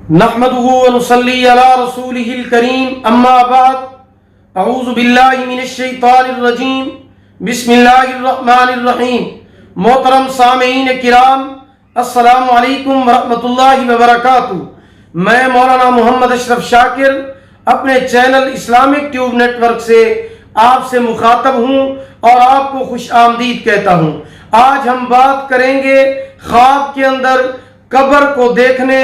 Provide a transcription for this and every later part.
نحمده ونصلي على رسوله الكريم اما بعد اعوذ باللہ من الشیطان الرجیم بسم اللہ الرحمن الرحیم۔ محترم سامعین کرام، السلام علیکم ورحمۃ اللہ وبرکاتہ۔ میں مولانا محمد اشرف شاکر اپنے channel Islamic tube network سے آپ سے مخاطب ہوں اور آپ کو خوش آمدید کہتا ہوں۔ آج ہم بات کریں گے خواب کے اندر قبر کو دیکھنے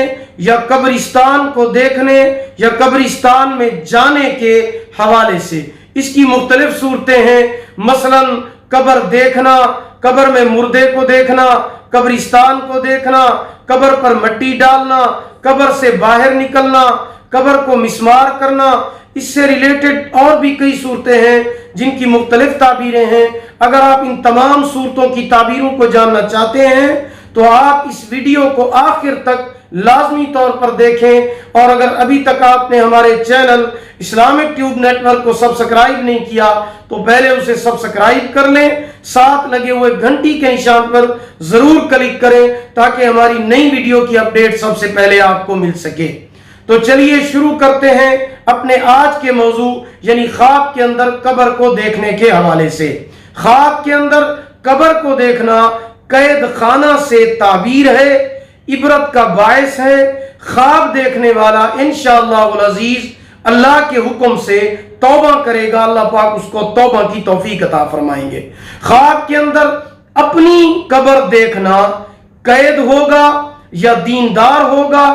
یا قبرستان کو دیکھنے یا قبرستان میں جانے کے حوالے سے۔ اس کی مختلف صورتیں ہیں، مثلا قبر دیکھنا، قبر میں مردے کو دیکھنا، قبرستان کو دیکھنا، قبر پر مٹی ڈالنا، قبر سے باہر نکلنا، قبر کو مسمار کرنا۔ اس سے ریلیٹڈ اور بھی کئی صورتیں ہیں جن کی مختلف تعبیریں ہیں۔ اگر آپ ان تمام صورتوں کی تعبیروں کو جاننا چاہتے ہیں تو آپ اس ویڈیو کو آخر تک لازمی طور پر دیکھیں، اور اگر ابھی تک آپ نے ہمارے channel Islamic tube network کو سبسکرائب نہیں کیا تو پہلے اسے سبسکرائب کر لیں، ساتھ لگے ہوئے گھنٹی کے نشان پر ضرور کلک کریں تاکہ ہماری نئی ویڈیو کی اپڈیٹ سب سے پہلے آپ کو مل سکے۔ تو چلیے شروع کرتے ہیں اپنے آج کے موضوع یعنی خواب کے اندر قبر کو دیکھنے کے حوالے سے۔ خواب کے اندر قبر کو دیکھنا قید خانہ سے تعبیر ہے، عبرت کا باعث ہے۔ خواب دیکھنے والا انشاءاللہ العزیز اللہ کے حکم سے توبہ کرے گا، اللہ پاک اس کو توبہ کی توفیق عطا فرمائیں گے۔ خواب کے اندر اپنی قبر دیکھنا قید ہوگا یا دیندار ہوگا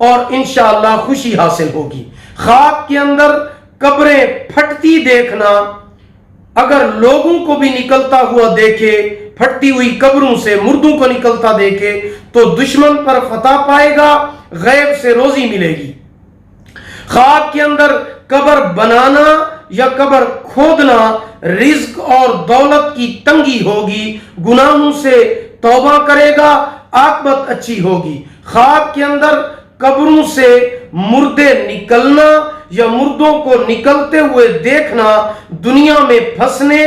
اور انشاءاللہ خوشی حاصل ہوگی۔ خواب کے اندر قبریں پھٹتی دیکھنا، اگر لوگوں کو بھی نکلتا ہوا دیکھے، پھٹتی ہوئی قبروں سے مردوں کو نکلتا دیکھے تو دشمن پر فتح پائے گا، غیب سے روزی ملے گی۔ خواب کے اندر قبر بنانا یا قبر کھودنا رزق اور دولت کی تنگی ہوگی، گناہوں سے توبہ کرے گا، عاقبت اچھی ہوگی۔ خواب کے اندر قبروں سے مردے نکلنا یا مردوں کو نکلتے ہوئے دیکھنا دنیا میں پھنسنے،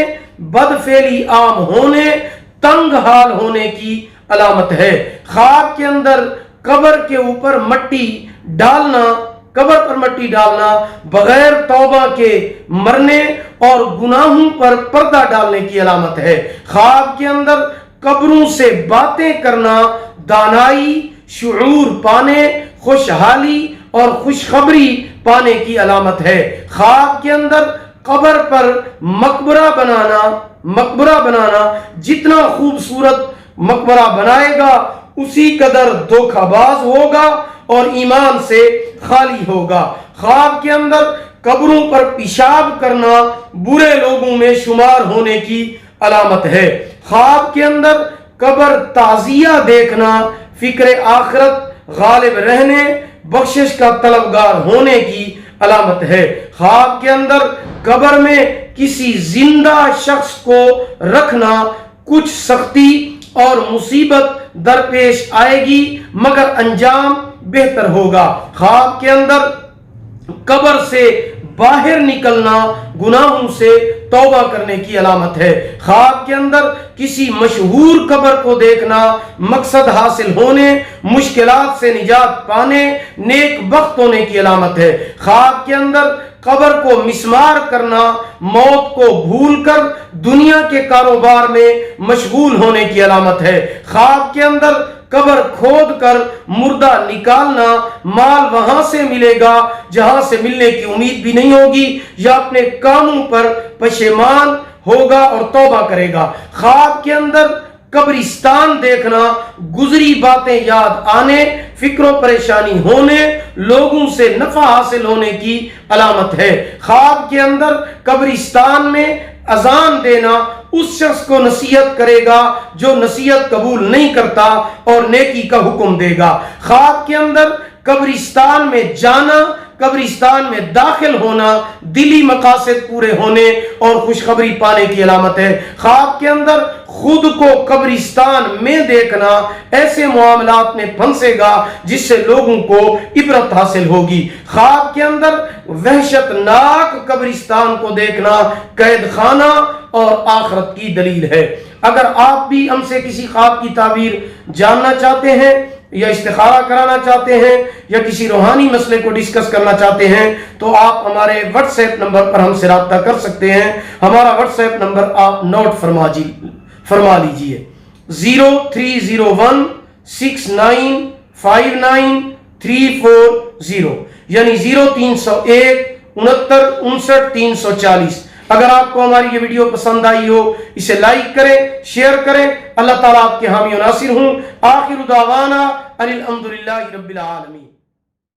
بدفعلی عام ہونے، تنگ حال ہونے کی علامت ہے۔ خواب کے اندر قبر کے اوپر مٹی ڈالنا، قبر پر مٹی ڈالنا بغیر توبہ کے مرنے اور گناہوں پر پردہ ڈالنے کی علامت ہے۔ خواب کے اندر قبروں سے باتیں کرنا دانائی، شعور پانے، خوشحالی اور خوشخبری پانے کی علامت ہے۔ خواب کے اندر قبر پر مقبرہ بنانا جتنا خوبصورت مقبرہ بنائے گا اسی قدر دھوکہ باز ہوگا اور ایمان سے خالی ہوگا۔ خواب کے اندر قبروں پر پیشاب کرنا برے لوگوں میں شمار ہونے کی علامت ہے۔ خواب کے اندر قبر تعزیہ دیکھنا فکر آخرت غالب رہنے، بخشش کا طلبگار ہونے کی علامت ہے۔ خواب کے اندر قبر میں کسی زندہ شخص کو رکھنا کچھ سختی اور مصیبت درپیش آئے گی مگر انجام بہتر ہوگا۔ خواب کے اندر قبر سے باہر نکلنا گناہوں سے توبہ کرنے کی علامت ہے۔ خواب کے اندر کسی مشہور قبر کو دیکھنا مقصد حاصل ہونے، مشکلات سے نجات پانے، نیک بخت ہونے کی علامت ہے۔ خواب کے اندر قبر کو مسمار کرنا موت کو بھول کر دنیا کے کاروبار میں مشغول ہونے کی علامت ہے۔ خواب کے اندر قبر کھود کر مردہ نکالنا مال وہاں سے ملے گا جہاں سے ملنے کی امید بھی نہیں ہوگی، یا اپنے کاموں پر پشیمان ہوگا اور توبہ کرے گا۔ خواب کے اندر قبرستان دیکھنا گزری باتیں یاد آنے، فکر و پریشانی ہونے، لوگوں سے نفع حاصل ہونے کی علامت ہے۔ خواب کے اندر قبرستان میں اذان دینا اس شخص کو نصیحت کرے گا جو نصیحت قبول نہیں کرتا اور نیکی کا حکم دے گا۔ خواب کے اندر قبرستان میں جانا، قبرستان میں داخل ہونا دلی مقاصد پورے ہونے اور خوشخبری پانے کی علامت ہے۔ خواب کے اندر خود کو قبرستان میں دیکھنا ایسے معاملات میں پھنسے گا جس سے لوگوں کو عبرت حاصل ہوگی۔ خواب کے اندر وحشت ناک قبرستان کو دیکھنا قید خانہ اور آخرت کی دلیل ہے۔ اگر آپ بھی ہم سے کسی خواب کی تعبیر جاننا چاہتے ہیں یا استخارہ کرانا چاہتے ہیں یا کسی روحانی مسئلے کو ڈسکس کرنا چاہتے ہیں تو آپ ہمارے واٹس ایپ نمبر پر ہم سے رابطہ کر سکتے ہیں. ہمارا واٹس ایپ نمبر آپ نوٹ فرما لیجئے 0301 6959 340 یعنی 0301 69 340. اگر آپ کو ہماری یہ ویڈیو پسند آئی ہو اسے لائک کریں، شیئر کریں. اللہ تعالیٰ آپ کے حامی و ناصر ہوں. آخر دعوانا ان الحمدللہ رب العالمین.